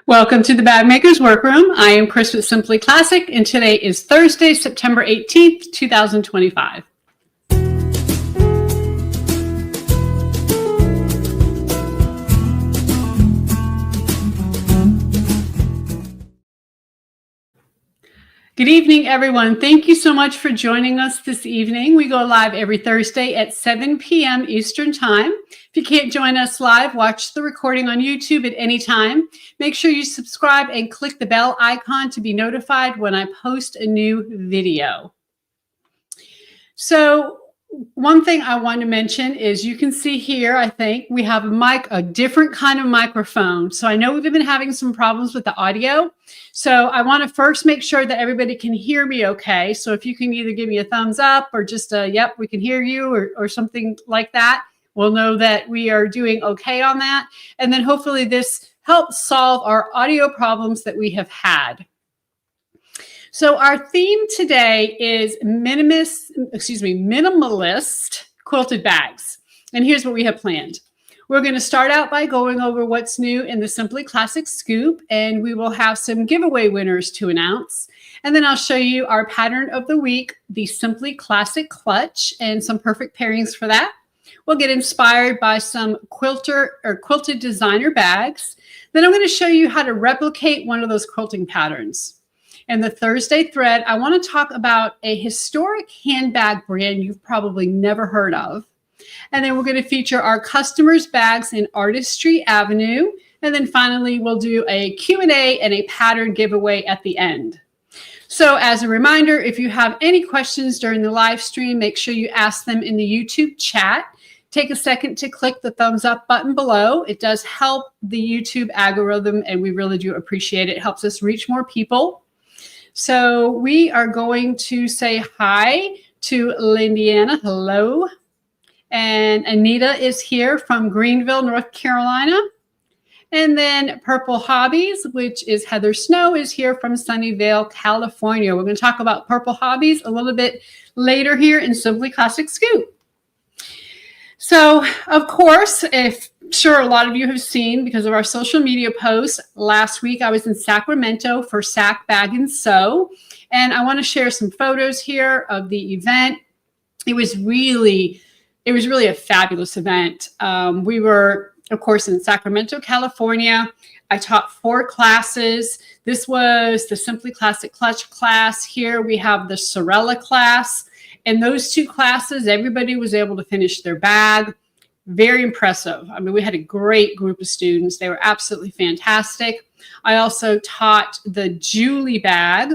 Welcome to the Bag Maker's Workroom. I am Chris with Simply Classic, and today is Thursday, September 18th, 2025. Good evening, everyone. Thank you so much for joining us this evening. We go live every Thursday at 7 p.m. Eastern Time. If you can't join us live, watch the recording on YouTube at any time. Make sure you subscribe and click the bell icon to be notified when I post a new video. So, one thing I want to mention is you can see here, I think, we have a different kind of microphone. So I know we've been having some problems with the audio. So I want to first make sure that everybody can hear me okay. So if you can either give me a thumbs up or just a, yep, we can hear you or something like that, we'll know that we are doing okay on that. And then hopefully this helps solve our audio problems that we have had. So our theme today is minimalist quilted bags. And here's what we have planned. We're going to start out by going over what's new in the Simply Classic Scoop, and we will have some giveaway winners to announce. And then I'll show you our pattern of the week, the Simply Classic Clutch, and some perfect pairings for that. We'll get inspired by some quilted designer bags. Then I'm going to show you how to replicate one of those quilting patterns. And the Thursday thread, I want to talk about a historic handbag brand you've probably never heard of. And then we're going to feature our customers' bags in Artistry Avenue. And then finally, we'll do a Q&A and a pattern giveaway at the end. So as a reminder, if you have any questions during the live stream, make sure you ask them in the YouTube chat. Take a second to click the thumbs up button below. It does help the YouTube algorithm, and we really do appreciate it. It helps us reach more people. So we are going to say hi to Lindiana. Hello. And Anita is here from Greenville, North Carolina. And then Purple Hobbies, which is Heather Snow, is here from Sunnyvale, California. We're going to talk about Purple Hobbies a little bit later here in Simply Classic Scoop. So, of course, sure a lot of you have seen because of our social media posts. Last week I was in Sacramento for Sac Bag and Sew, and I want to share some photos here of the event. It was really a fabulous event. We were, of course, in Sacramento, California. I taught 4 classes. This was the Simply Classic Clutch class. Here we have the Sorella class. And those 2 classes, everybody was able to finish their bag. Very impressive. I mean, we had a great group of students. They were absolutely fantastic. I also taught the Julie bag.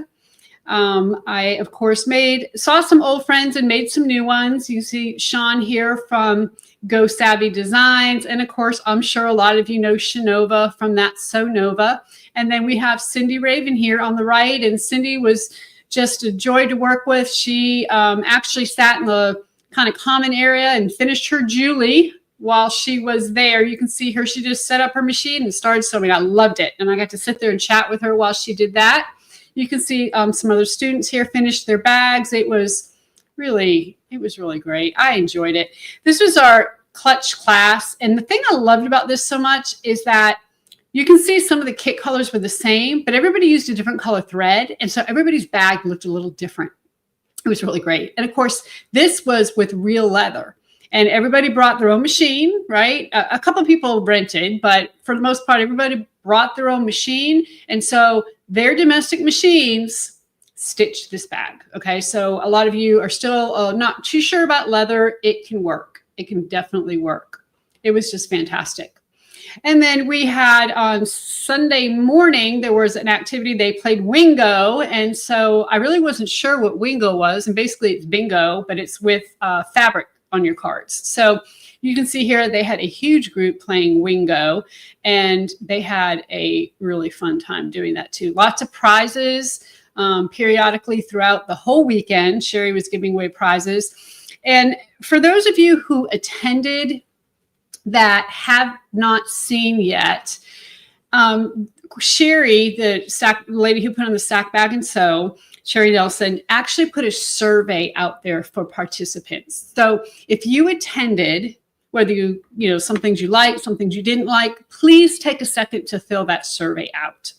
I, of course, saw some old friends and made some new ones. You see Sean here from Go Savvy Designs. And, of course, I'm sure a lot of you know Shanova from That Sew Nova. And then we have Cindy Raven here on the right. And Cindy was just a joy to work with. She actually sat in the kind of common area and finished her Julie while she was there. You can see her. She just set up her machine and started sewing. I loved it. And I got to sit there and chat with her while she did that. You can see some other students here finished their bags. It was really great. I enjoyed it. This was our clutch class. And the thing I loved about this so much is that you can see some of the kit colors were the same, but everybody used a different color thread. And so everybody's bag looked a little different. It was really great. And of course, this was with real leather. And everybody brought their own machine, right? A couple of people rented, but for the most part, everybody brought their own machine. And so their domestic machines stitched this bag. Okay, so a lot of you are still not too sure about leather. It can work. It can definitely work. It was just fantastic. And then we had on Sunday morning, there was an activity. They played Wingo. And so I really wasn't sure what Wingo was. And basically it's bingo, but it's with fabric on your cards. So you can see here they had a huge group playing Wingo, and they had a really fun time doing that too. Lots of prizes periodically throughout the whole weekend. Sherry was giving away prizes. And for those of you who attended that have not seen yet, Sherry, the lady who put on the Sac Bag and Sew, Sherry Nelson, actually put a survey out there for participants. So if you attended, whether some things you liked, some things you didn't like. Please take a second to fill that survey out.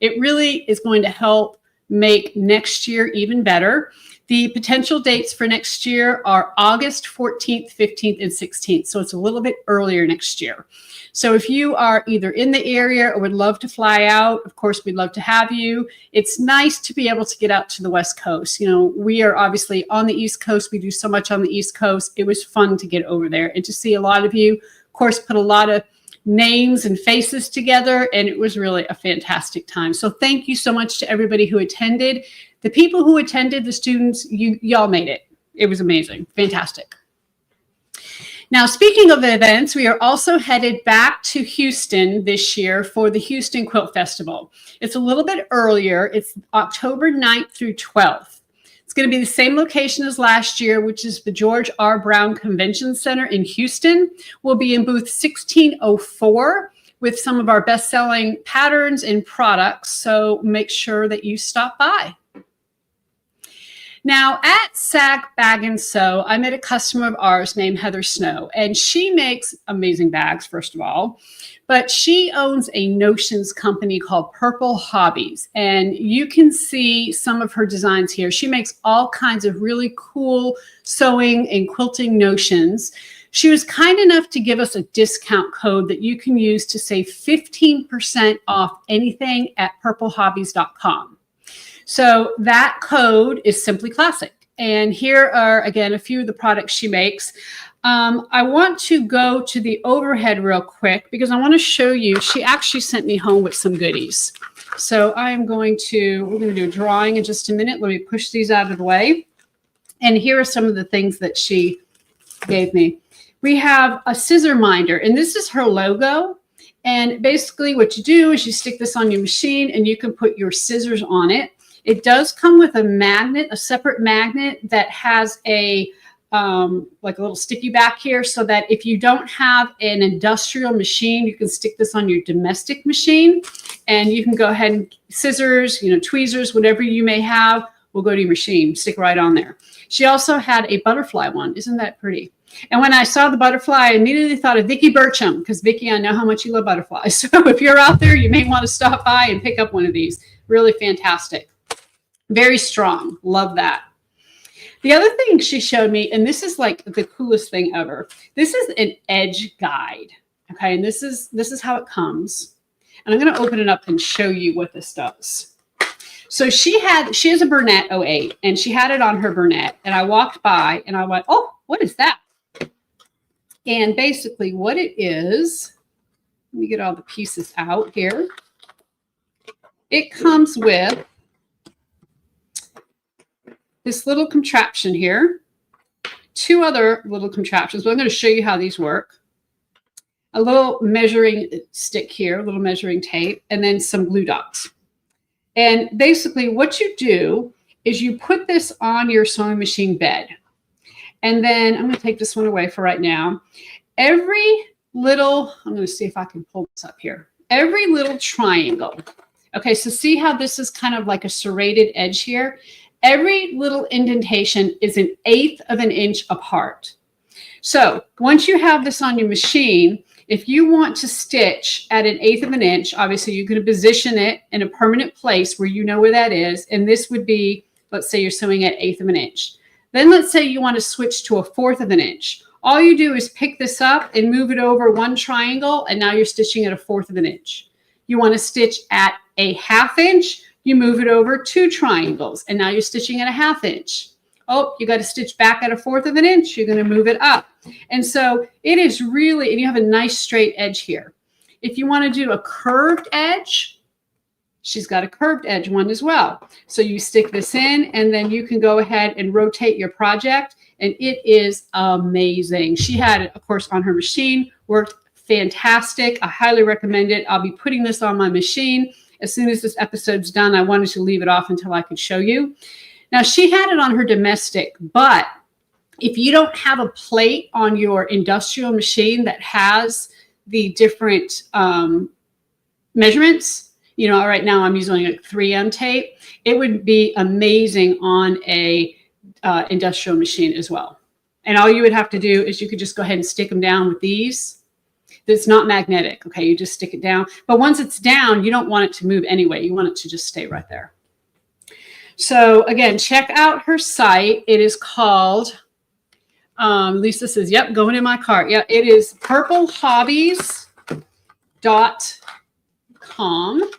It really is going to help make next year even better. The potential dates for next year are August 14th, 15th, and 16th. So it's a little bit earlier next year. So if you are either in the area or would love to fly out, of course, we'd love to have you. It's nice to be able to get out to the West Coast. We are obviously on the East Coast. We do so much on the East Coast. It was fun to get over there and to see a lot of you. Of course, put a lot of names and faces together, and it was really a fantastic time. So thank you so much to everybody who attended. The people who attended, the students, y'all made it. It was amazing. Fantastic. Now, speaking of events, we are also headed back to Houston this year for the Houston Quilt Festival. It's a little bit earlier. It's October 9th through 12th. It's going to be the same location as last year, which is the George R. Brown Convention Center in Houston. We'll be in booth 1604 with some of our best-selling patterns and products, so make sure that you stop by. Now, at Sag Bag & Sew, I met a customer of ours named Heather Snow, and she makes amazing bags, first of all, but she owns a notions company called Purple Hobbies, and you can see some of her designs here. She makes all kinds of really cool sewing and quilting notions. She was kind enough to give us a discount code that you can use to save 15% off anything at purplehobbies.com. So that code is Simply Classic. And here are, again, a few of the products she makes. I want to go to the overhead real quick because I want to show you. She actually sent me home with some goodies. So we're going to do a drawing in just a minute. Let me push these out of the way. And here are some of the things that she gave me. We have a scissor minder, and this is her logo. And basically what you do is you stick this on your machine and you can put your scissors on it. It does come with a magnet, a separate magnet that has like a little sticky back here so that if you don't have an industrial machine, you can stick this on your domestic machine and you can go ahead and scissors, tweezers, whatever you may have, will go to your machine, stick right on there. She also had a butterfly one. Isn't that pretty? And when I saw the butterfly, I immediately thought of Vicki Burcham because Vicki, I know how much you love butterflies. So if you're out there, you may want to stop by and pick up one of these. Really fantastic. Very strong. Love that. The other thing she showed me, and this is like the coolest thing ever. This is an edge guide. Okay, and this is how it comes. And I'm going to open it up and show you what this does. So she has a Burnett 08, and she had it on her Burnett. And I walked by and I went, oh, what is that? And basically what it is, let me get all the pieces out here. It comes with this little contraption here, two other little contraptions, but I'm going to show you how these work. A little measuring stick here, a little measuring tape, and then some glue dots. And basically what you do is you put this on your sewing machine bed. And then I'm going to take this one away for right now. Every little, I'm going to see if I can pull this up here. Every little triangle. Okay, so see how this is kind of like a serrated edge here? Every little indentation is 1/8 of an inch apart. So once you have this on your machine, if you want to stitch at 1/8 of an inch, obviously you're going to position it in a permanent place where you know where that is. And this would be, let's say you're sewing at 1/8 of an inch. Then let's say you want to switch to 1/4 of an inch. All you do is pick this up and move it over one triangle, and now you're stitching at 1/4 of an inch. You want to stitch at 1/2 inch, you move it over 2 triangles, and now you're stitching at 1/2 inch. Oh, you got to stitch back at 1/4 of an inch. You're going to move it up. And so it is really, and you have a nice straight edge here. If you want to do a curved edge, she's got a curved edge one as well. So you stick this in, and then you can go ahead and rotate your project, and it is amazing. She had it, of course, on her machine, worked fantastic. I highly recommend it. I'll be putting this on my machine. As soon as this episode's done, I wanted to leave it off until I could show you. Now, she had it on her domestic, but if you don't have a plate on your industrial machine that has the different measurements, right now I'm using a 3M tape, it would be amazing on a industrial machine as well. And all you would have to do is you could just go ahead and stick them down with these. It's not magnetic, okay? You just stick it down. But once it's down, you don't want it to move anyway. You want it to just stay right there. So again, check out her site. It is called, Lisa says, yep, going in my cart. Yeah, it is purplehobbies.com.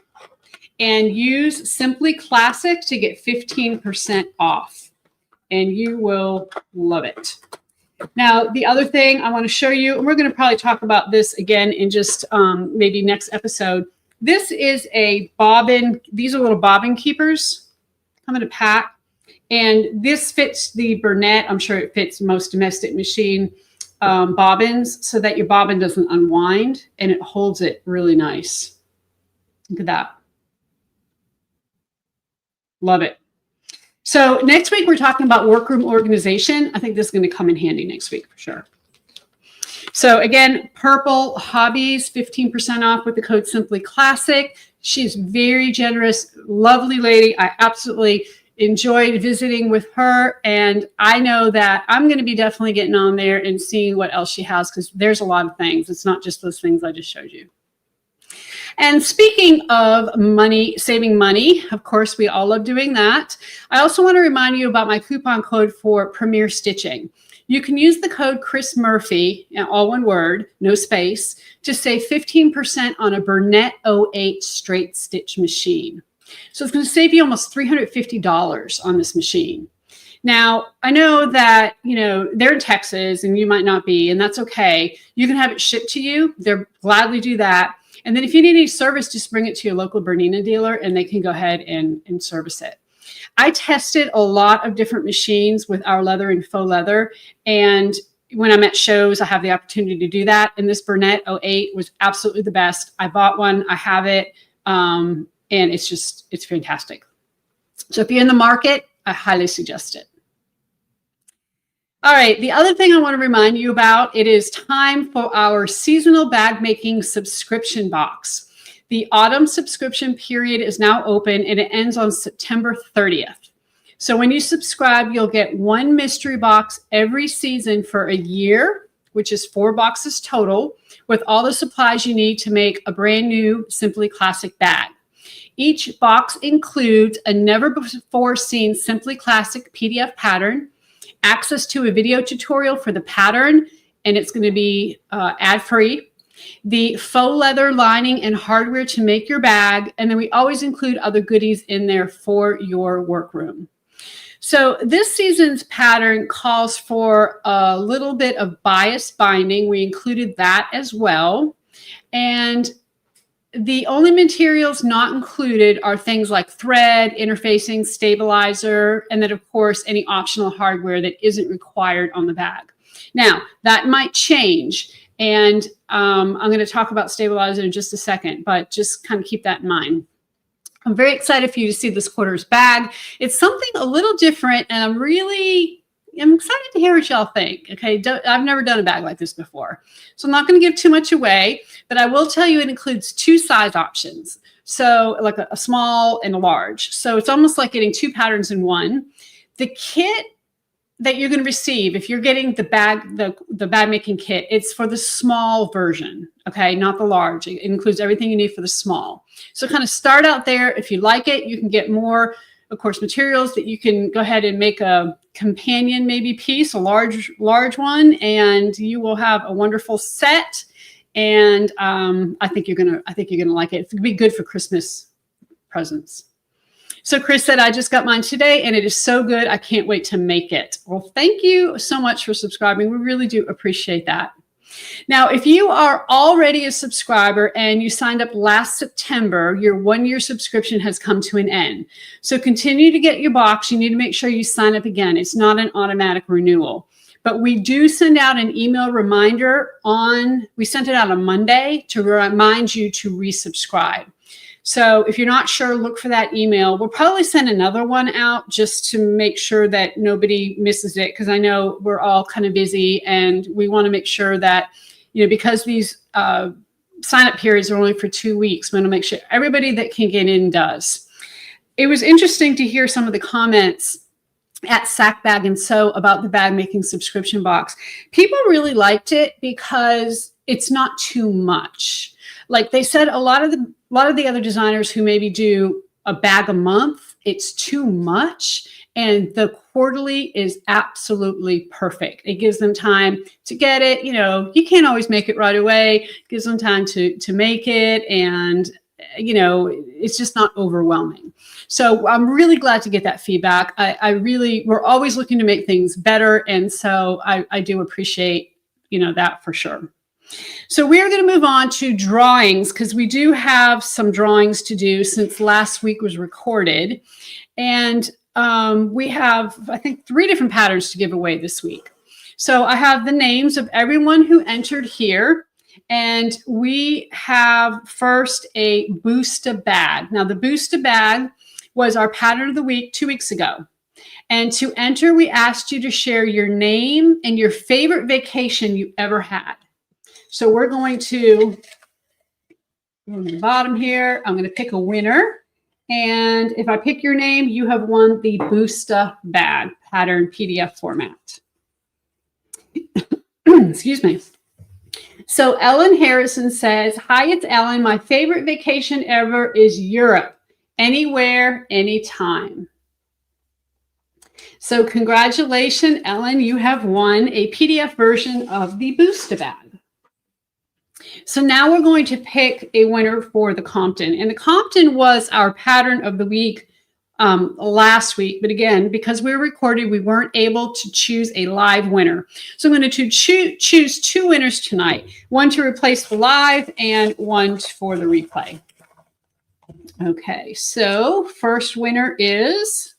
And use Simply Classic to get 15% off. And you will love it. Now, the other thing I want to show you, and we're going to probably talk about this again in just maybe next episode. This is a bobbin. These are little bobbin keepers. Come in a pack. And this fits the Burnett. I'm sure it fits most domestic machine bobbins so that your bobbin doesn't unwind and it holds it really nice. Look at that. Love it. So next week, we're talking about workroom organization. I think this is going to come in handy next week for sure. So again, Purple Hobbies, 15% off with the code Simply Classic. She's very generous, lovely lady. I absolutely enjoyed visiting with her. And I know that I'm going to be definitely getting on there and seeing what else she has, because there's a lot of things. It's not just those things I just showed you. And speaking of money, saving money, of course, we all love doing that. I also want to remind you about my coupon code for Premier Stitching. You can use the code Chris Murphy, all one word, no space, to save 15% on a Burnett 08 straight stitch machine. So it's going to save you almost $350 on this machine. Now, I know that, they're in Texas and you might not be, and that's okay. You can have it shipped to you. They'll gladly do that. And then if you need any service, just bring it to your local Bernina dealer and they can go ahead and service it. I tested a lot of different machines with our leather and faux leather. And when I'm at shows, I have the opportunity to do that. And this Burnett 08 was absolutely the best. I bought one. I have it. And it's fantastic. So if you're in the market, I highly suggest it. All right, the other thing I want to remind you about, it is time for our seasonal bag making subscription box. The autumn subscription period is now open and it ends on September 30th. So when you subscribe, you'll get one mystery box every season for a year, which is 4 boxes total, with all the supplies you need to make a brand new Simply Classic bag. Each box includes a never before seen Simply Classic PDF pattern, access to a video tutorial for the pattern, and it's going to be ad-free, the faux leather lining and hardware to make your bag, and then we always include other goodies in there for your workroom. So this season's pattern calls for a little bit of bias binding. We included that as well. And the only materials not included are things like thread, interfacing, stabilizer, and then, of course, any optional hardware that isn't required on the bag. Now, that might change, and I'm going to talk about stabilizer in just a second, but just kind of keep that in mind. I'm very excited for you to see this quarter's bag. It's something a little different, and I'm excited to hear what y'all think. Okay, I've never done a bag like this before, so I'm not going to give too much away, but I will tell you it includes 2 size options. So like a small and a large. So it's almost like getting 2 patterns in one. The kit that you're going to receive, if you're getting the bag making kit, it's for the small version. Okay, not the large. It includes everything you need for the small. So kind of start out there. If you like it, you can get more, of course, materials that you can go ahead and make a companion maybe piece, a large one, and you will have a wonderful set. And I think you're gonna like it. It's gonna be good for Christmas presents. So Chris said, I just got mine today and it is so good. I can't wait to make it. Well, thank you so much for subscribing. We really do appreciate that. Now, if you are already a subscriber and you signed up last September, your 1-year subscription has come to an end. So continue to get your box. You need to make sure you sign up again. It's not an automatic renewal. But we do send out an email reminder we sent it out on Monday to remind you to resubscribe. So if you're not sure, look for that email. We'll probably send another one out just to make sure that nobody misses it, because I know we're all kind of busy and we want to make sure that, because these sign-up periods are only for 2 weeks, we want to make sure everybody that can get in does. It was interesting to hear some of the comments at Sack Bag and Sew about the bag making subscription box. People really liked it because it's not too much. Like they said, a lot of the other designers who maybe do a bag a month, it's too much. And the quarterly is absolutely perfect. It gives them time to get it. You know, you can't always make it right away. It gives them time to make it. And, you know, it's just not overwhelming. So I'm really glad to get that feedback. We're always looking to make things better. And so I do appreciate, you know, that for sure. So we're going to move on to drawings because we do have some drawings to do since last week was recorded. And we have, I think, 3 different patterns to give away this week. So I have the names of everyone who entered here. And we have first a Boosta bag. Now, the Boosta bag was our pattern of the week 2 weeks ago. And to enter, we asked you to share your name and your favorite vacation you ever had. So we're going to go to the bottom here. I'm going to pick a winner. And if I pick your name, you have won the Boosta bag pattern PDF format. Excuse me. So Ellen Harrison says, hi, it's Ellen. My favorite vacation ever is Europe. Anywhere, anytime. So congratulations, Ellen. You have won a PDF version of the Boosta bag. So now we're going to pick a winner for the Compton. And the Compton was our pattern of the week last week. But again, because we were recorded, we weren't able to choose a live winner. So I'm going to choose 2 winners tonight. One to replace the live and one for the replay. Okay, so first winner is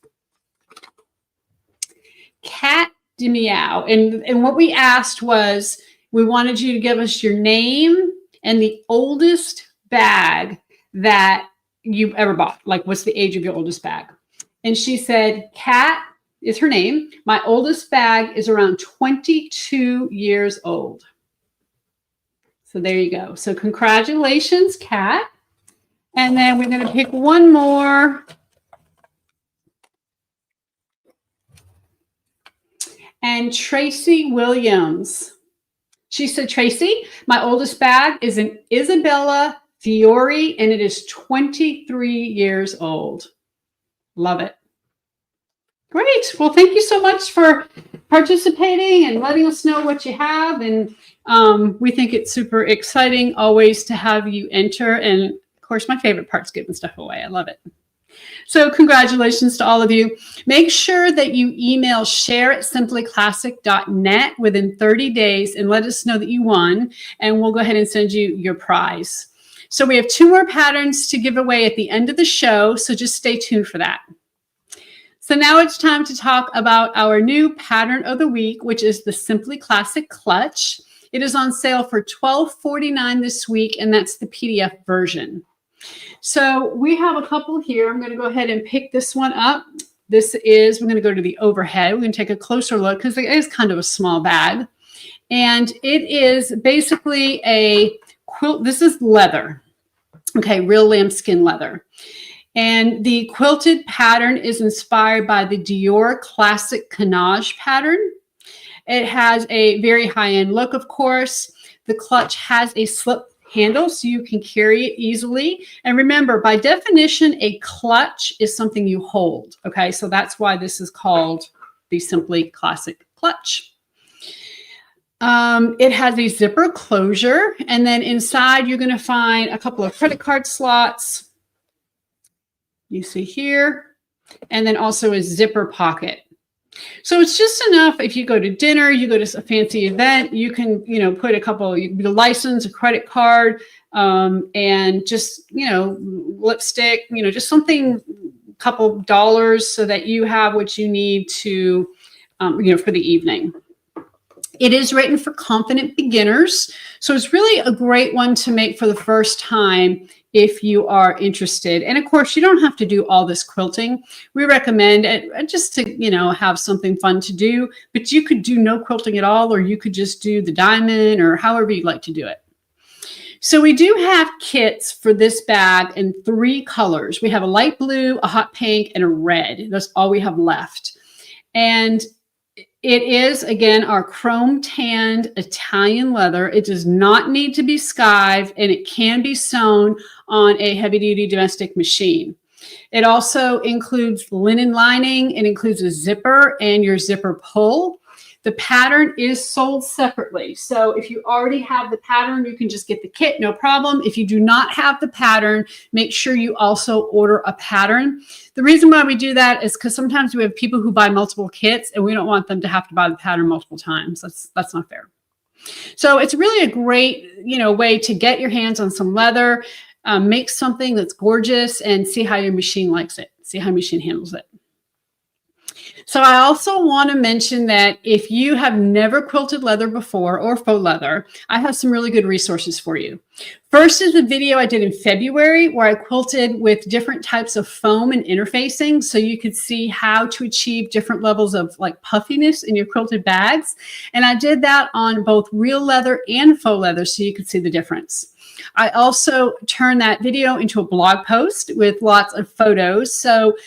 Cat DeMeow. And what we asked was, we wanted you to give us your name and the oldest bag that you've ever bought. Like, what's the age of your oldest bag? And she said, Kat is her name. My oldest bag is around 22 years old. So there you go. So congratulations, Kat. And then we're going to pick one more. And Tracy Williams. She said, Tracy, my oldest bag is an Isabella Fiore, and it is 23 years old. Love it. Great. Well, thank you so much for participating and letting us know what you have. And we think it's super exciting always to have you enter. And of course, my favorite part is giving stuff away. I love it. So congratulations to all of you. Make sure that you email share@simplyclassic.net within 30 days and let us know that you won, and we'll go ahead and send you your prize. So we have 2 more patterns to give away at the end of the show, so just stay tuned for that. So now it's time to talk about our new pattern of the week, which is the Simply Classic Clutch. It is on sale for $12.49 this week, and that's the PDF version. So we have a couple here. I'm going to go ahead and pick this one up. We're going to go to the overhead. We're going to take a closer look because it is kind of a small bag. And it is basically a quilt. This is leather. Okay, real lambskin leather. And the quilted pattern is inspired by the Dior Classic Canage pattern. It has a very high-end look, of course. The clutch has a slip handle so you can carry it easily. And remember, by definition, a clutch is something you hold. Okay, so that's why this is called the Simply Classic Clutch. It has a zipper closure, and then inside you're going to find a couple of credit card slots. You see here, and then also a zipper pocket. So it's just enough if you go to dinner, you go to a fancy event, you can, put a couple, the license, a credit card, and just, lipstick, just something, a couple dollars so that you have what you need to, for the evening. It is written for confident beginners. So it's really a great one to make for the first time if you are interested. And of course, you don't have to do all this quilting. We recommend it just to, have something fun to do, but you could do no quilting at all, or you could just do the diamond or however you'd like to do it. So we do have kits for this bag in 3 colors. We have a light blue, a hot pink, and a red. That's all we have left. And it is, again, our chrome tanned Italian leather. It does not need to be skived, and it can be sewn on a heavy-duty domestic machine. It also includes linen lining. It includes a zipper and your zipper pull. The pattern is sold separately. So if you already have the pattern, you can just get the kit, no problem. If you do not have the pattern, make sure you also order a pattern. The reason why we do that is because sometimes we have people who buy multiple kits and we don't want them to have to buy the pattern multiple times. That's not fair. So it's really a great, way to get your hands on some leather, make something that's gorgeous, and see how your machine likes it, see how your machine handles it. So I also want to mention that if you have never quilted leather before or faux leather, I have some really good resources for you. First is the video I did in February where I quilted with different types of foam and interfacing so you could see how to achieve different levels of like puffiness in your quilted bags. And I did that on both real leather and faux leather so you could see the difference. I also turned that video into a blog post with lots of photos. So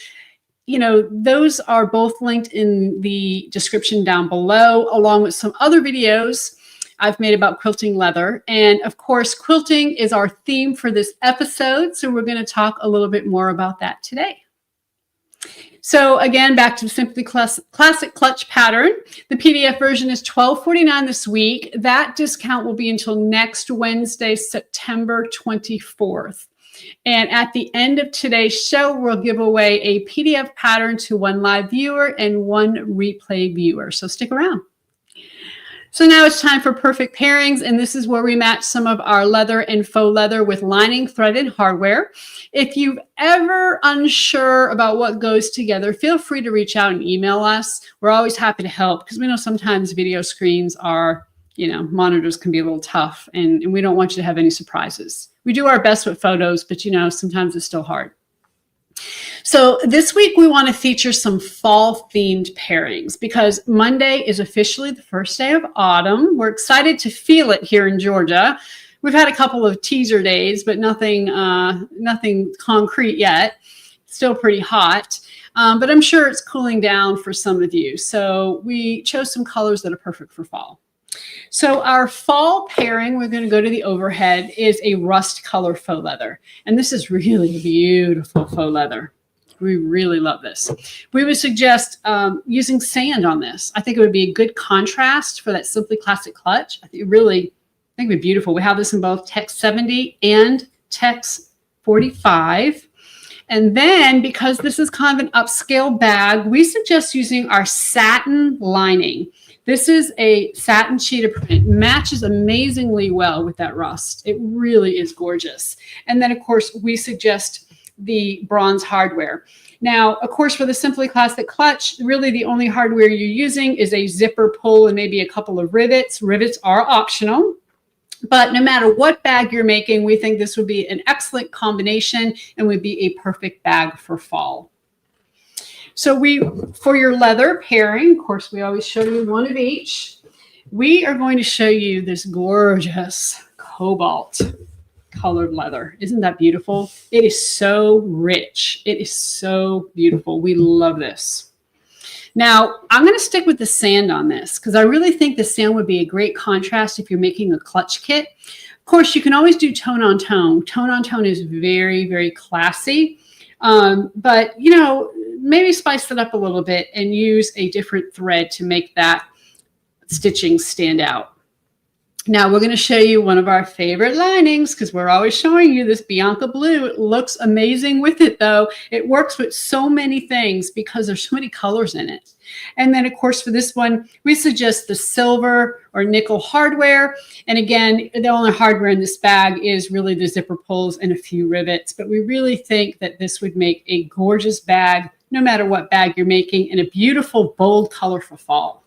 those are both linked in the description down below, along with some other videos I've made about quilting leather. And of course, quilting is our theme for this episode. So we're going to talk a little bit more about that today. So again, back to the Simply Classic Clutch pattern. The PDF version is $12.49 this week. That discount will be until next Wednesday, September 24th. And at the end of today's show, we'll give away a PDF pattern to one live viewer and one replay viewer. So stick around. So now it's time for perfect pairings. And this is where we match some of our leather and faux leather with lining, thread, and hardware. If you've ever unsure about what goes together, feel free to reach out and email us. We're always happy to help because we know sometimes video screens are, monitors can be a little tough and we don't want you to have any surprises. We do our best with photos, but sometimes it's still hard. So this week we want to feature some fall themed pairings because Monday is officially the first day of autumn. We're excited to feel it here in Georgia. We've had a couple of teaser days, but nothing concrete yet. Still pretty hot, but I'm sure it's cooling down for some of you. So we chose some colors that are perfect for fall. So our fall pairing, we're going to go to the overhead, is a rust color faux leather. And this is really beautiful faux leather. We really love this. We would suggest using sand on this. I think it would be a good contrast for that Simply Classic clutch. I think it would be beautiful. We have this in both Tex 70 and Tex 45. And then because this is kind of an upscale bag, we suggest using our satin lining. This is a satin cheetah print. It matches amazingly well with that rust. It really is gorgeous. And then, of course, we suggest the bronze hardware. Now, of course, for the Simply Classic clutch, really the only hardware you're using is a zipper pull and maybe a couple of rivets. Rivets are optional. But no matter what bag you're making, we think this would be an excellent combination and would be a perfect bag for fall. So for your leather pairing, of course, we always show you one of each. We are going to show you this gorgeous cobalt colored leather. Isn't that beautiful? It is so rich. It is so beautiful. We love this. Now, I'm going to stick with the sand on this because I really think the sand would be a great contrast if you're making a clutch kit. Of course, you can always do tone on tone. Tone on tone is very, very classy. But, maybe spice it up a little bit and use a different thread to make that stitching stand out. Now we're going to show you one of our favorite linings because we're always showing you this Bianca blue. It looks amazing with it though. It works with so many things because there's so many colors in it. And then of course for this one, we suggest the silver or nickel hardware. And again, the only hardware in this bag is really the zipper pulls and a few rivets. But we really think that this would make a gorgeous bag no matter what bag you're making and a beautiful bold color for fall.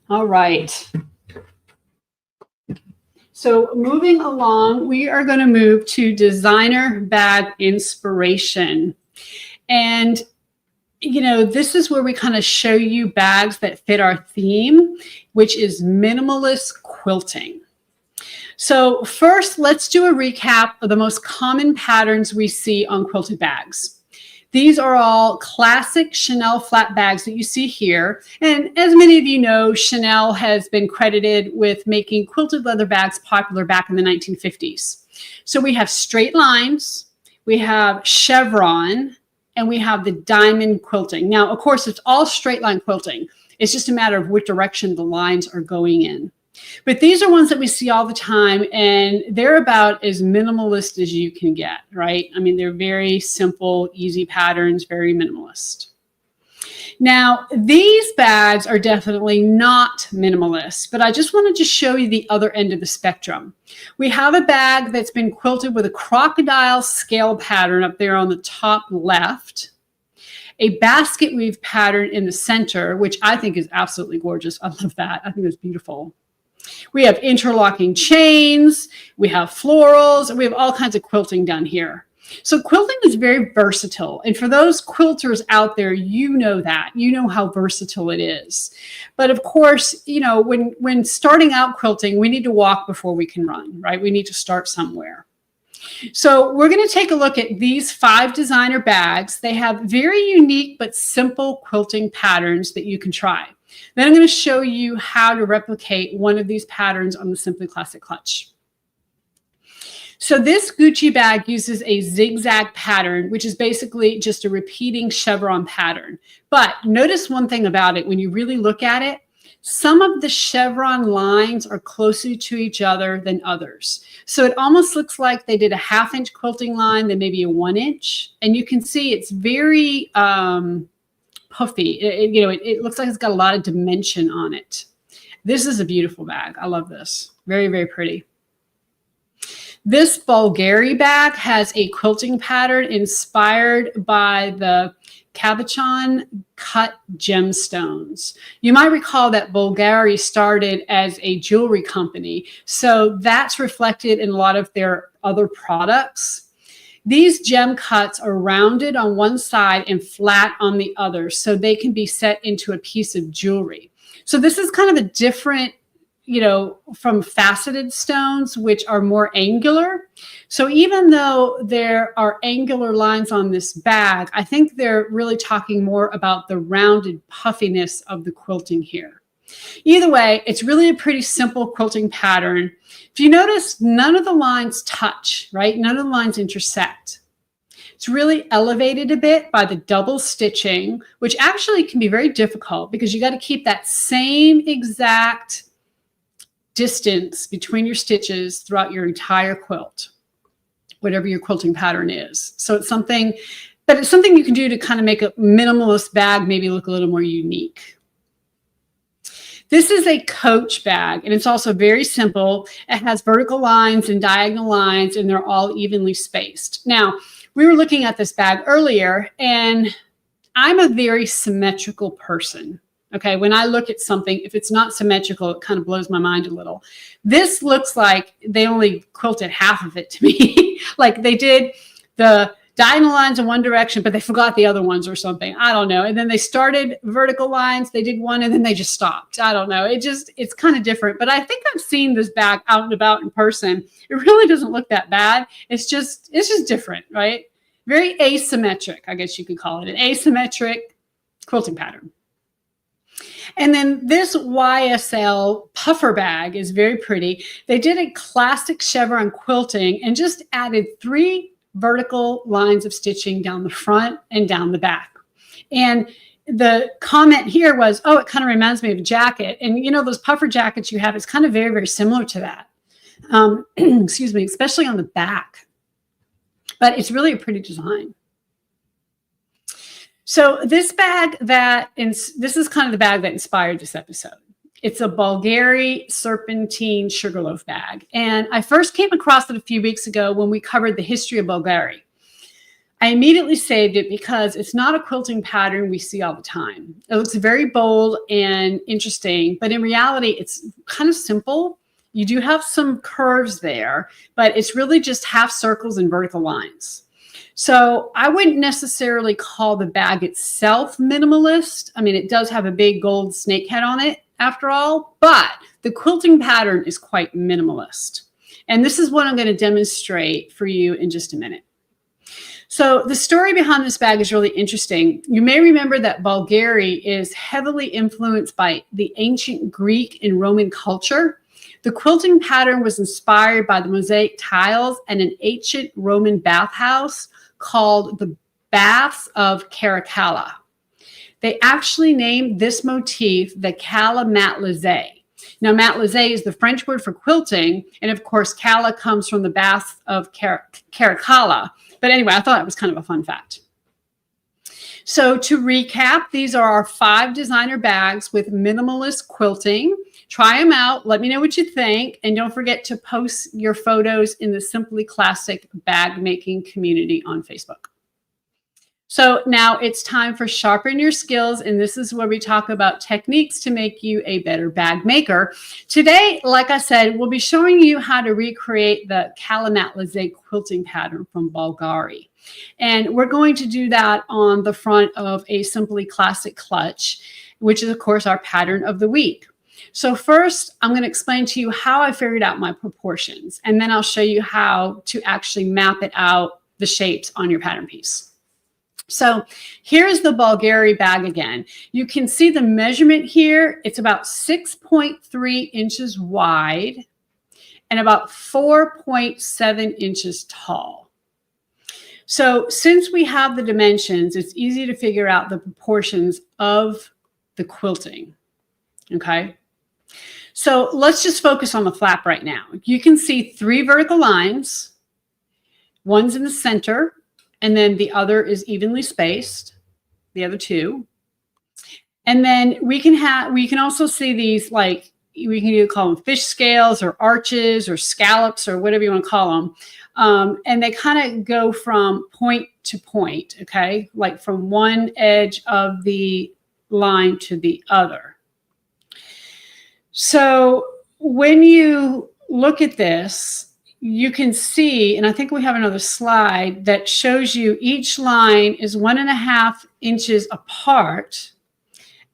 All right. So moving along, we are going to move to designer bag inspiration. And, this is where we kind of show you bags that fit our theme, which is minimalist quilting. So first, let's do a recap of the most common patterns we see on quilted bags. These are all classic Chanel flat bags that you see here. And as many of you know, Chanel has been credited with making quilted leather bags popular back in the 1950s. So we have straight lines, we have chevron, and we have the diamond quilting. Now, of course, it's all straight line quilting. It's just a matter of which direction the lines are going in. But these are ones that we see all the time, and they're about as minimalist as you can get, right? I mean, they're very simple, easy patterns, very minimalist. Now, these bags are definitely not minimalist, but I just wanted to show you the other end of the spectrum. We have a bag that's been quilted with a crocodile scale pattern up there on the top left, a basket weave pattern in the center, which I think is absolutely gorgeous. I love that. I think it's beautiful. We have interlocking chains, we have florals, we have all kinds of quilting done here. So quilting is very versatile. And for those quilters out there, you know that. You know how versatile it is. But of course, you know, when starting out quilting, we need to walk before we can run, right? We need to start somewhere. So we're going to take a look at these 5 designer bags. They have very unique but simple quilting patterns that you can try. Then I'm going to show you how to replicate one of these patterns on the Simply Classic clutch. So this Gucci bag uses a zigzag pattern, which is basically just a repeating chevron pattern. But notice one thing about it when you really look at it. Some of the chevron lines are closer to each other than others. So it almost looks like they did a 1/2 inch quilting line, then maybe a 1 inch. And you can see it's very puffy. It looks like it's got a lot of dimension on it. This is a beautiful bag. I love this. Very, very pretty. This Bulgari bag has a quilting pattern inspired by the cabochon cut gemstones. You might recall that Bulgari started as a jewelry company, so that's reflected in a lot of their other products. These gem cuts are rounded on one side and flat on the other, so they can be set into a piece of jewelry. So this is kind of a different, from faceted stones, which are more angular. So even though there are angular lines on this bag, I think they're really talking more about the rounded puffiness of the quilting here. Either way, it's really a pretty simple quilting pattern. If you notice, none of the lines touch, right? None of the lines intersect. It's really elevated a bit by the double stitching, which actually can be very difficult because you got to keep that same exact distance between your stitches throughout your entire quilt, whatever your quilting pattern is. So it's something you can do to kind of make a minimalist bag maybe look a little more unique. This is a Coach bag, and it's also very simple. It has vertical lines and diagonal lines, and they're all evenly spaced. Now, we were looking at this bag earlier, and I'm a very symmetrical person. Okay, when I look at something, if it's not symmetrical, it kind of blows my mind a little. This looks like they only quilted half of it to me. Like they did the diagonal lines in one direction, but they forgot the other ones or something. I don't know. And then they started vertical lines. They did one and then they just stopped. I don't know. It's kind of different. But I think I've seen this bag out and about in person. It really doesn't look that bad. It's just different, right? Very asymmetric, I guess you could call it. An asymmetric quilting pattern. And then this YSL puffer bag is very pretty. They did a classic chevron quilting and just added 3 vertical lines of stitching down the front and down the back. And the comment here was, oh, it kind of reminds me of a jacket. And those puffer jackets you have, it's kind of very, very similar to that. Excuse me, especially on the back. But it's really a pretty design. So this is kind of the bag that inspired this episode. It's a Bulgari serpentine sugarloaf bag. And I first came across it a few weeks ago when we covered the history of Bulgari. I immediately saved it because it's not a quilting pattern we see all the time. It looks very bold and interesting, but in reality, it's kind of simple. You do have some curves there, but it's really just half circles and vertical lines. So I wouldn't necessarily call the bag itself minimalist. I mean, it does have a big gold snake head on it after all, but the quilting pattern is quite minimalist. And this is what I'm going to demonstrate for you in just a minute. So the story behind this bag is really interesting. You may remember that Bulgari is heavily influenced by the ancient Greek and Roman culture. The quilting pattern was inspired by the mosaic tiles and an ancient Roman bathhouse called the Baths of Caracalla. They actually named this motif the Cala Matelassé. Now, matelassé is the French word for quilting, and of course, Cala comes from the Baths of Caracalla. But anyway, I thought it was kind of a fun fact. So to recap, these are our 5 designer bags with minimalist quilting. Try them out. Let me know what you think. And don't forget to post your photos in the Simply Classic bag making community on Facebook. So now it's time for Sharpen Your Skills, and this is where we talk about techniques to make you a better bag maker. Today, like I said, we'll be showing you how to recreate the Cala Matelassé quilting pattern from Bulgari. And we're going to do that on the front of a Simply Classic clutch, which is, of course, our pattern of the week. So first, I'm going to explain to you how I figured out my proportions, and then I'll show you how to actually map it out, the shapes on your pattern piece. So here's the Bulgari bag again. You can see the measurement here. It's about 6.3 inches wide and about 4.7 inches tall. So since we have the dimensions, it's easy to figure out the proportions of the quilting. Okay. So let's just focus on the flap right now. You can see 3 vertical lines. One's in the center, and then the other is evenly spaced, the other 2. And then we can also see these, like, we can either call them fish scales or arches or scallops or whatever you want to call them. And they kind of go from point to point, okay? Like from one edge of the line to the other. So when you look at this, you can see, and I think we have another slide that shows you each line is 1.5 inches apart.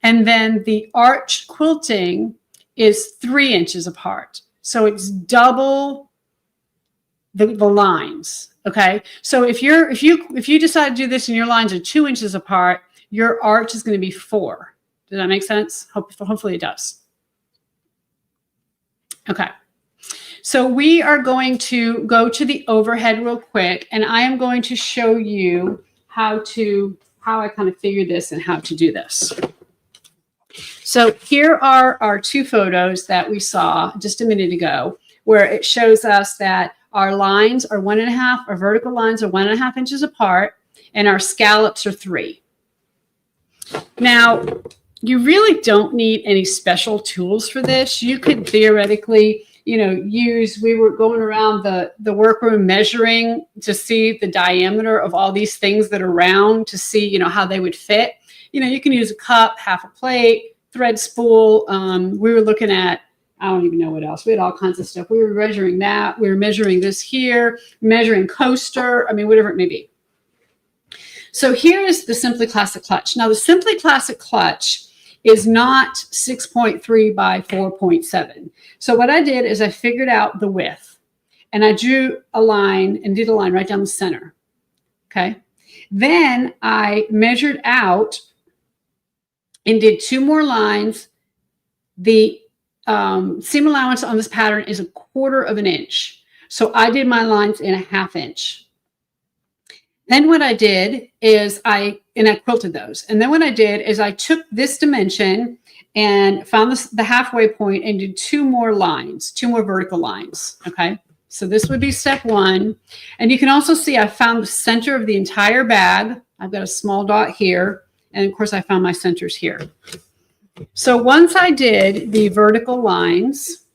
And then the arch quilting is 3 inches apart. So it's double the lines. Okay. So if you decide to do this and your lines are 2 inches apart, your arch is going to be 4. Does that make sense? Hopefully it does. Okay. So we are going to go to the overhead real quick, and I am going to show you how I kind of figured this and how to do this. So here are our 2 photos that we saw just a minute ago, where it shows us that our lines are 1.5, our vertical lines are 1.5 inches apart, and our scallops are 3. Now, you really don't need any special tools for this. You could theoretically, we were going around the workroom measuring to see the diameter of all these things that are round to see, how they would fit. You can use a cup, half a plate, thread spool. We were looking at, I don't even know what else. We had all kinds of stuff. We were measuring that. We were measuring this here, measuring coaster. I mean, whatever it may be. So here is the Simply Classic clutch. Now, the Simply Classic clutch is not 6.3 by 4.7. So what I did is I figured out the width, and I drew a line and did a line right down the center. Okay. Then I measured out and did 2 more lines. The seam allowance on this pattern is 1/4 inch. So I did my lines in 1/2 inch. Then what I did is I quilted those. And then what I did is I took this dimension and found the halfway point and did 2 more lines, 2 more vertical lines. Okay. So this would be step 1. And you can also see I found the center of the entire bag. I've got a small dot here. And of course I found my centers here. So once I did the vertical lines,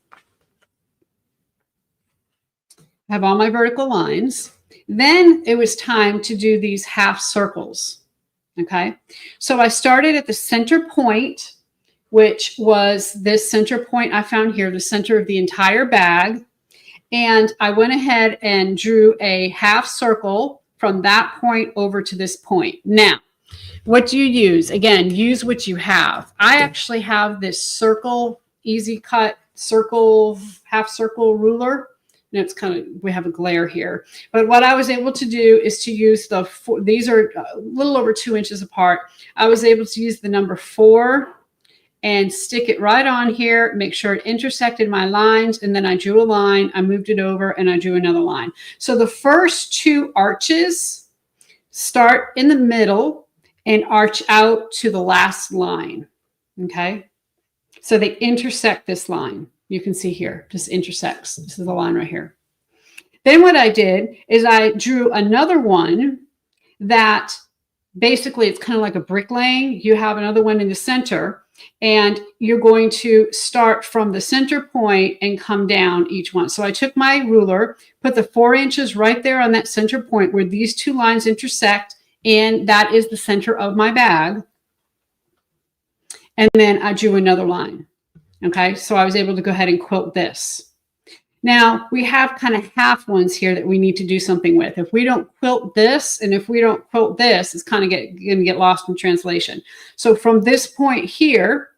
I have all my vertical lines. Then it was time to do these half circles. Okay. So I started at the center point, which was this center point I found here, the center of the entire bag. And I went ahead and drew a half circle from that point over to this point. Now, what do you use? Again, use what you have. I actually have this circle, easy cut circle, half circle ruler. know, it's kind of, we have a glare here. But what I was able to do is to use these are a little over 2 inches apart. I was able to use the number 4 and stick it right on here, make sure it intersected my lines, and then I drew a line, I moved it over, and I drew another line. So the first 2 arches start in the middle and arch out to the last line, okay? So they intersect this line. You can see here, just intersects. This is the line right here. Then what I did is I drew another one that basically it's kind of like a bricklaying. You have another one in the center, and you're going to start from the center point and come down each one. So I took my ruler, put the 4 inches right there on that center point where these 2 lines intersect, and that is the center of my bag. And then I drew another line. Okay, so I was able to go ahead and quilt this. Now we have kind of half ones here that we need to do something with. If we don't quilt this and if we don't quilt this, it's kind of going to get lost in translation. So from this point here,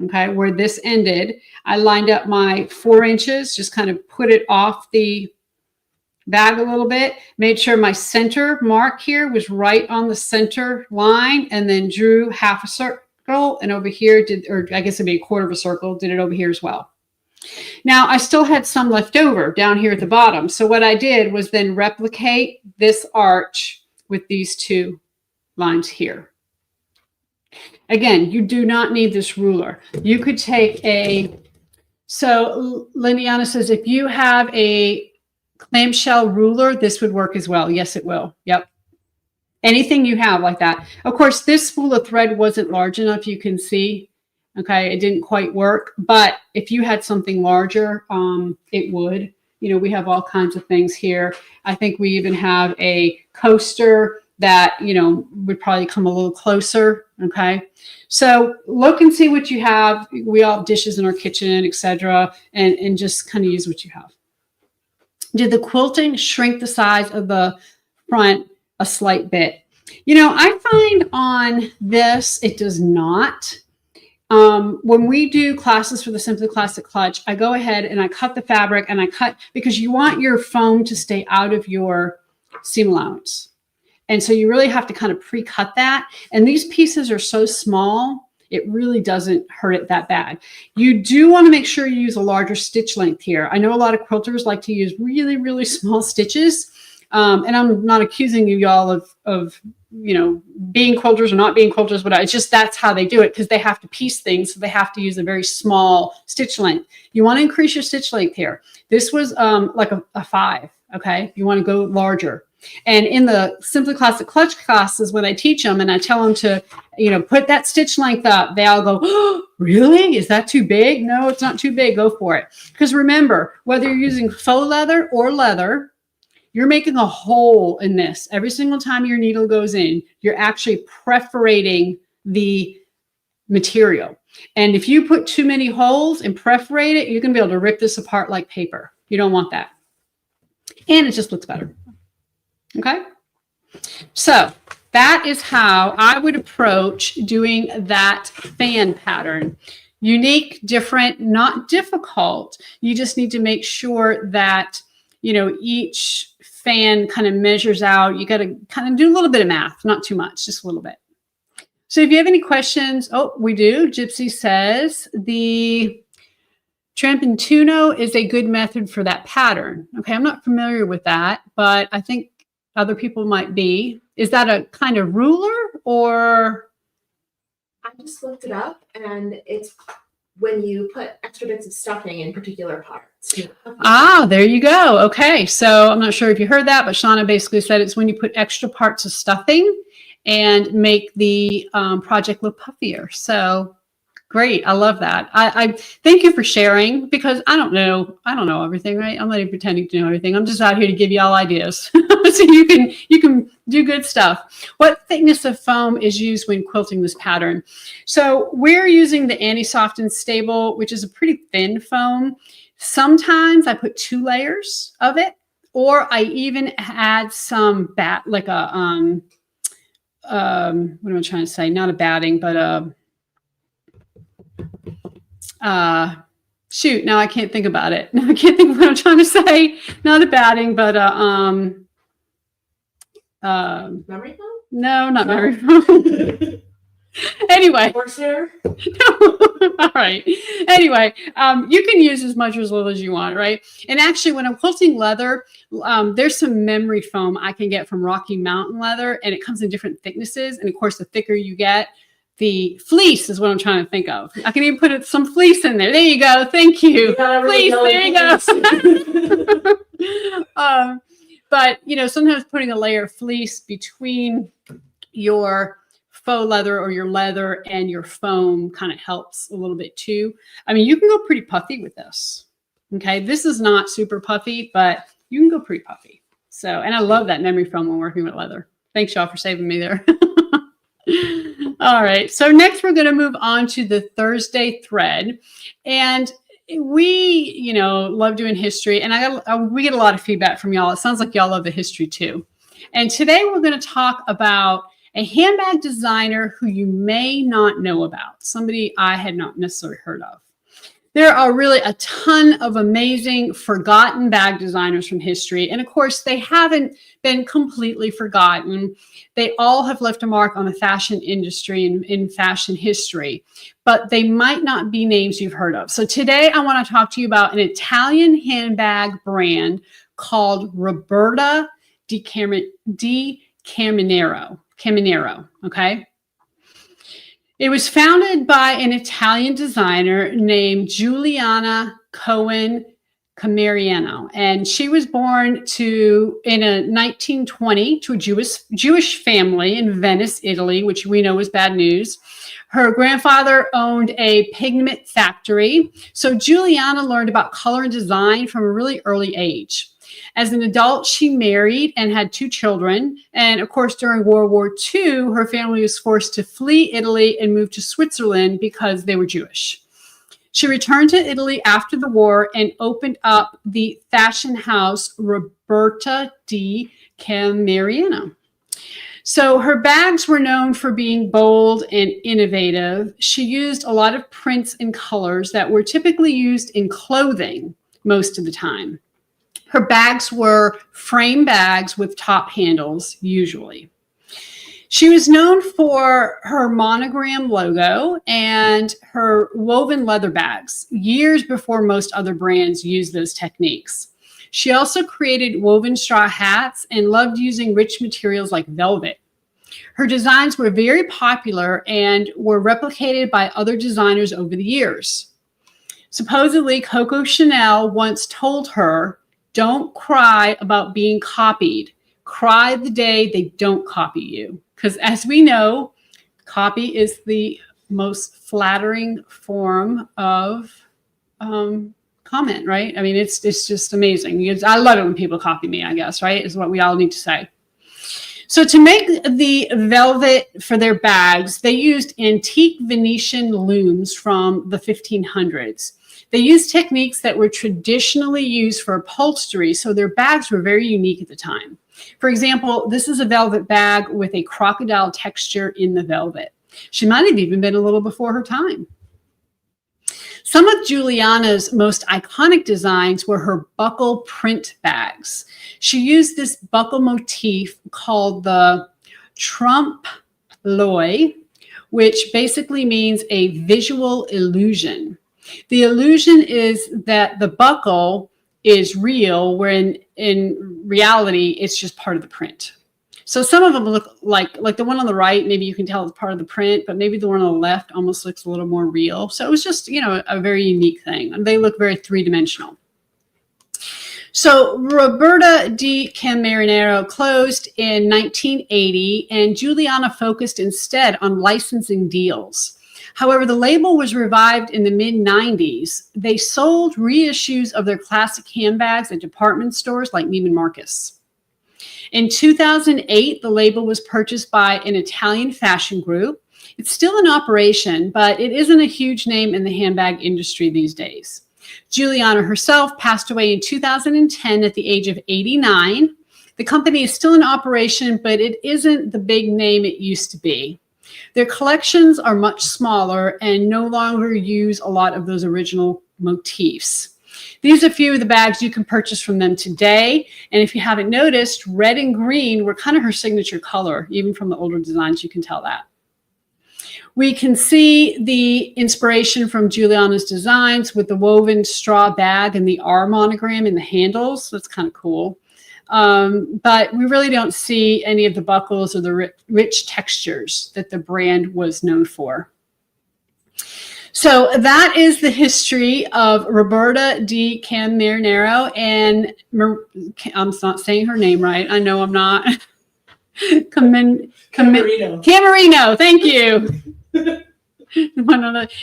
okay, where this ended, I lined up my 4 inches, just kind of put it off the bag a little bit, made sure my center mark here was right on the center line, and then drew half a circle. And over here or I guess it'd be a quarter of a circle, did it over here as well. Now I still had some left over down here at the bottom. So what I did was then replicate this arch with these 2 lines here. Again, you do not need this ruler. You could take so Liniana says, if you have a clamshell ruler, this would work as well. Yes, it will. Yep. Anything you have like that. Of course, this spool of thread wasn't large enough, you can see. Okay, it didn't quite work. But if you had something larger, it would. You know, we have all kinds of things here. I think we even have a coaster that, you know, would probably come a little closer. Okay, so look and see what you have. We all have dishes in our kitchen, etc., and just kind of use what you have. Did the quilting shrink the size of the front a slight bit? You know, I find on this, it does not. When we do classes for the Simply Classic Clutch, I go ahead and I cut the fabric and I cut, because you want your foam to stay out of your seam allowance. And so you really have to kind of pre-cut that. And these pieces are so small, it really doesn't hurt it that bad. You do want to make sure you use a larger stitch length here. I know a lot of quilters like to use really, really small stitches. And I'm not accusing you y'all of, you know, being quilters or not being quilters, but it's just that's how they do it, because they have to piece things. So they have to use a very small stitch length. You want to increase your stitch length here. This was like a 5. Okay. You want to go larger. And in the Simply Classic Clutch classes, when I teach them and I tell them to, you know, put that stitch length up, they all go, oh, really? Is that too big? No, it's not too big. Go for it. Because remember, whether you're using faux leather or leather, you're making a hole in this. Every single time your needle goes in, you're actually perforating the material. And if you put too many holes and perforate it, you're going to be able to rip this apart like paper. You don't want that. And it just looks better. Okay. So that is how I would approach doing that fan pattern. Unique, different, not difficult. You just need to make sure that, you know, each fan kind of measures out. You got to kind of do a little bit of math, not too much, just a little bit. So if you have any questions, oh, we do. Gypsy says the Trampintuno is a good method for that pattern. Okay, I'm not familiar with that, but I think other people might be. Is that a kind of ruler or? I just looked it up, and it's when you put extra bits of stuffing in particular parts. Ah, there you go. Okay, so I'm not sure if you heard that, but Shauna basically said it's when you put extra parts of stuffing and make the project look puffier. So great. I love that. I thank you for sharing, because I don't know everything, right? I'm not even pretending to know everything. I'm just out here to give you all ideas so you can do good stuff. What thickness of foam is used when quilting this pattern? So we're using the Anti-Soft and Stable, which is a pretty thin foam. Sometimes I put 2 layers of it, or I even add some like a what am I trying to say? Not a batting, but shoot, now I can't think about it. Now I can't think of what I'm trying to say. Not a batting, but Memory foam? no, not No. memory foam. Anyway. Horsehair? All right. Anyway, you can use as much or as little as you want, right? And actually, when I'm quilting leather, there's some memory foam I can get from Rocky Mountain leather, and it comes in different thicknesses. And of course, the thicker you get, the fleece is what I'm trying to think of. I can even put some fleece in there. There you go. Thank you. Fleece. There you go. But sometimes putting a layer of fleece between your faux leather or your leather and your foam kind of helps a little bit too. I mean, you can go pretty puffy with this. Okay, this is not super puffy, but you can go pretty puffy. So, and I love that memory foam when working with leather. Thanks, y'all, for saving me there. All right, so next we're going to move on to the Thursday thread. And we, love doing history, and we get a lot of feedback from y'all. It sounds like y'all love the history too. And today we're going to talk about a handbag designer who you may not know about, somebody I had not necessarily heard of. There are really a ton of amazing forgotten bag designers from history. And of course, they haven't been completely forgotten. They all have left a mark on the fashion industry and in fashion history, but they might not be names you've heard of. So today I want to talk to you about an Italian handbag brand called Roberta di Camerino, okay? It was founded by an Italian designer named Giuliana Cohen Camerino, and she was born in 1920 to a Jewish family in Venice, Italy, which we know is bad news. Her grandfather owned a pigment factory, so Giuliana learned about color and design from a really early age. As an adult, she married and had 2 children. And of course, during World War II, her family was forced to flee Italy and move to Switzerland because they were Jewish. She returned to Italy after the war and opened up the fashion house Roberta di Camerino. So her bags were known for being bold and innovative. She used a lot of prints and colors that were typically used in clothing most of the time. Her bags were frame bags with top handles, usually. She was known for her monogram logo and her woven leather bags, years before most other brands used those techniques. She also created woven straw hats and loved using rich materials like velvet. Her designs were very popular and were replicated by other designers over the years. Supposedly, Coco Chanel once told her, "Don't cry about being copied. Cry the day they don't copy you." Because as we know, copy is the most flattering form of comment, right? I mean, it's just amazing. I love it when people copy me, I guess, right? Is what we all need to say. So to make the velvet for their bags, they used antique Venetian looms from the 1500s. They used techniques that were traditionally used for upholstery, so their bags were very unique at the time. For example, this is a velvet bag with a crocodile texture in the velvet. She might have even been a little before her time. Some of Giuliana's most iconic designs were her buckle print bags. She used this buckle motif called the trompe-l'oeil, which basically means a visual illusion. The illusion is that the buckle is real, when in reality, it's just part of the print. So some of them look like the one on the right, maybe you can tell it's part of the print, but maybe the one on the left almost looks a little more real. So it was just, a very unique thing. And they look very three-dimensional. So Roberta di Camerino closed in 1980, and Giuliana focused instead on licensing deals. However, the label was revived in the mid-90s. They sold reissues of their classic handbags at department stores like Neiman Marcus. In 2008, the label was purchased by an Italian fashion group. It's still in operation, but it isn't a huge name in the handbag industry these days. Giuliana herself passed away in 2010 at the age of 89. The company is still in operation, but it isn't the big name it used to be. Their collections are much smaller and no longer use a lot of those original motifs. These are a few of the bags you can purchase from them today. And if you haven't noticed, red and green were kind of her signature color. Even from the older designs, you can tell that. We can see the inspiration from Juliana's designs with the woven straw bag and the R monogram in the handles. That's kind of cool. But we really don't see any of the buckles or the rich textures that the brand was known for. So that is the history of Roberta di Camerino, and I'm not saying her name right. I know I'm not. Camerino. Camerino. Thank you.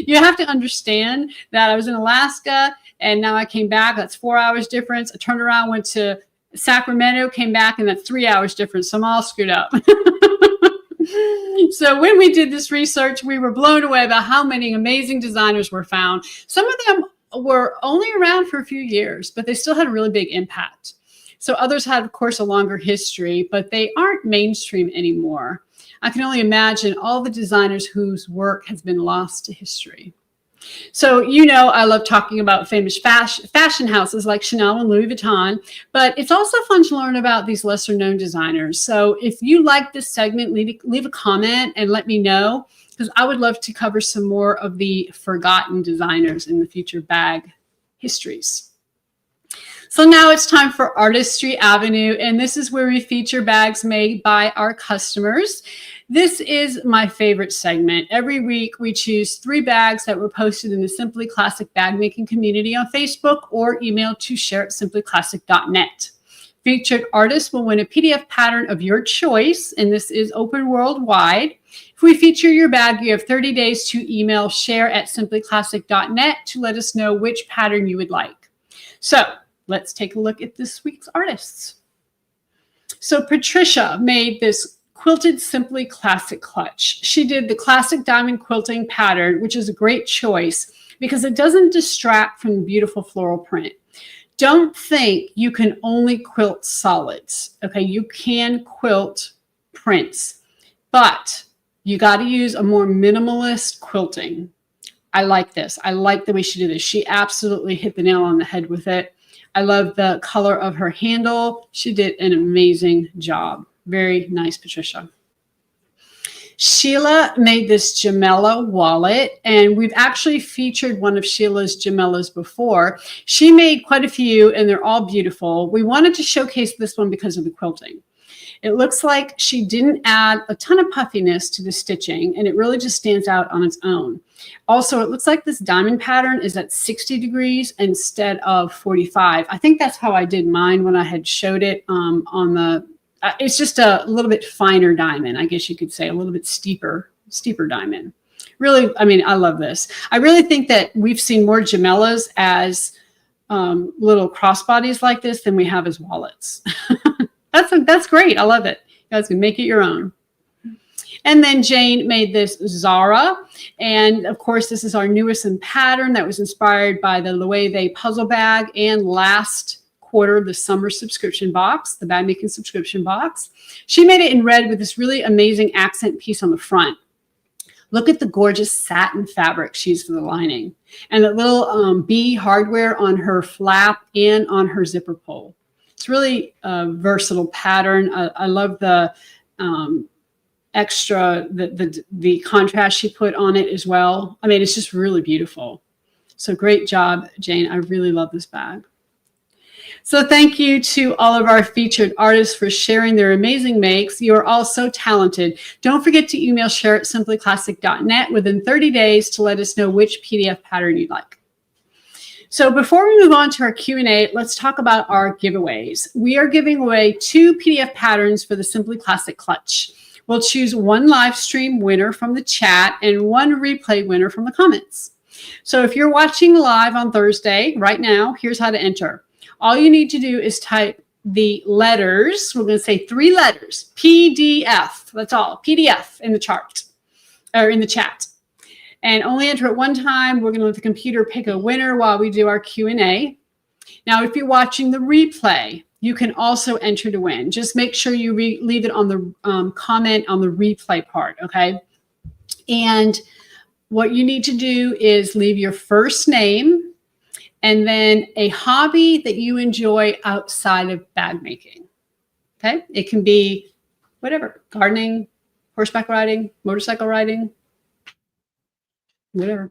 You have to understand that I was in Alaska and now I came back. That's 4 hours difference. I turned around, went to Sacramento, came back, and that's 3 hours difference. So I'm all screwed up. So when we did this research, we were blown away by how many amazing designers were found. Some of them were only around for a few years, but they still had a really big impact. So others had, of course, a longer history, but they aren't mainstream anymore. I can only imagine all the designers whose work has been lost to history. So, you know, I love talking about famous fashion houses like Chanel and Louis Vuitton, but it's also fun to learn about these lesser known designers. So if you like this segment, leave a comment and let me know, because I would love to cover some more of the forgotten designers in the future bag histories. So now it's time for Artistry Avenue, and this is where we feature bags made by our customers. This is my favorite segment. Every week we choose 3 bags that were posted in the Simply Classic bag making community on Facebook or emailed to share@simplyclassic.net. Featured artists will win a PDF pattern of your choice, and this is open worldwide. If we feature your bag, you have 30 days to email share@simplyclassic.net to let us know which pattern you would like. So let's take a look at this week's artists. So Patricia made this quilted Simply Classic clutch. She did the classic diamond quilting pattern, which is a great choice because it doesn't distract from the beautiful floral print. Don't think you can only quilt solids. Okay, you can quilt prints, but you got to use a more minimalist quilting. I like this. I like the way she did this. She absolutely hit the nail on the head with it. I love the color of her handle. She did an amazing job. Very nice, Patricia. Sheila made this gemella wallet, and we've actually featured one of Sheila's gemellas before. She made quite a few, and they're all beautiful. We wanted to showcase this one because of the quilting. It looks like she didn't add a ton of puffiness to the stitching, and it really just stands out on its own. Also, it looks like this diamond pattern is at 60 degrees instead of 45. I think that's how I did mine when I had showed it on the, it's just a little bit finer diamond, I guess you could say, a little bit steeper diamond. Really, I mean, I love this. I really think that we've seen more gemellas as little crossbodies like this than we have as wallets. That's great. I love it. You guys can make it your own. And then Jane made this Zara. And of course, this is our newest pattern that was inspired by the Loewe puzzle bag and last quarter, the summer subscription box, the bag making subscription box. She made it in red with this really amazing accent piece on the front. Look at the gorgeous satin fabric she used for the lining and that little bee hardware on her flap and on her zipper pull. It's really a versatile pattern. I love the extra, the contrast she put on it as well. I mean, it's just really beautiful. So great job, Jane. I really love this bag. So thank you to all of our featured artists for sharing their amazing makes. You are all so talented. Don't forget to email share@simplyclassic.net within 30 days to let us know which PDF pattern you'd like. So before we move on to our Q&A, let's talk about our giveaways. We are giving away 2 PDF patterns for the Simply Classic clutch. We'll choose 1 live stream winner from the chat and 1 replay winner from the comments. So if you're watching live on Thursday, right now, here's how to enter. All you need to do is type the letters. We're going to say 3 letters, PDF. That's all, PDF in the chart or in the chat. And only enter it 1 time. We're going to let the computer pick a winner while we do our Q&A. Now, if you're watching the replay, you can also enter to win. Just make sure you leave it on the comment on the replay part, okay? And what you need to do is leave your first name and then a hobby that you enjoy outside of bag making. Okay. It can be whatever, gardening, horseback riding, motorcycle riding, whatever.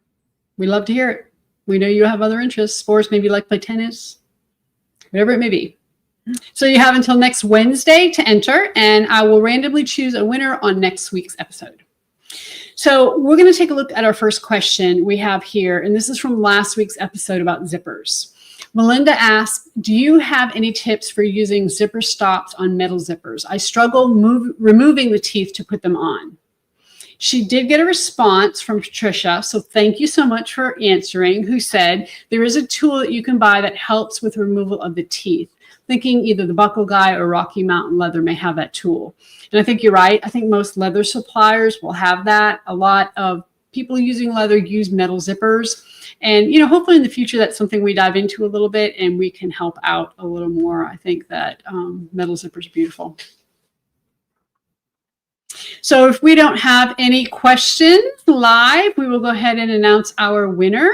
We love to hear it. We know you have other interests, sports, maybe like play tennis, whatever it may be. So you have until next Wednesday to enter, and I will randomly choose a winner on next week's episode. So we're going to take a look at our first question we have here, and this is from last week's episode about zippers. Melinda asked, do you have any tips for using zipper stops on metal zippers? I struggle removing the teeth to put them on. She did get a response from Patricia, so thank you so much for answering, who said there is a tool that you can buy that helps with removal of the teeth. Thinking either the Buckle Guy or Rocky Mountain Leather may have that tool. And I think you're right. I think most leather suppliers will have that. A lot of people using leather use metal zippers. And, you know, hopefully in the future, that's something we dive into a little bit and we can help out a little more. I think that metal zippers are beautiful. So if we don't have any questions live, we will go ahead and announce our winner.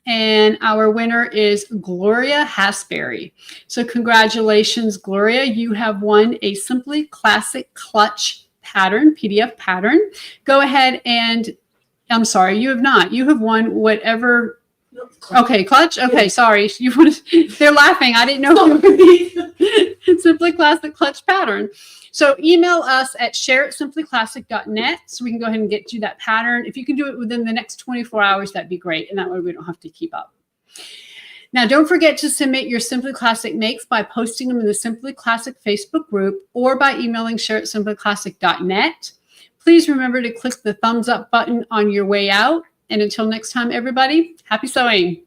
And our winner is Gloria Hasbury. So congratulations, Gloria. You have won a Simply Classic Clutch pattern, PDF pattern. Go ahead and, I'm sorry, you have not. You have won whatever. Okay, clutch. Okay, sorry. They're laughing. I didn't know. Simply Classic Clutch pattern. So email us at share@simplyclassic.net so we can go ahead and get you that pattern. If you can do it within the next 24 hours, that'd be great. And that way we don't have to keep up. Now, don't forget to submit your Simply Classic makes by posting them in the Simply Classic Facebook group or by emailing share@simplyclassic.net. Please remember to click the thumbs up button on your way out. And until next time, everybody, happy sewing.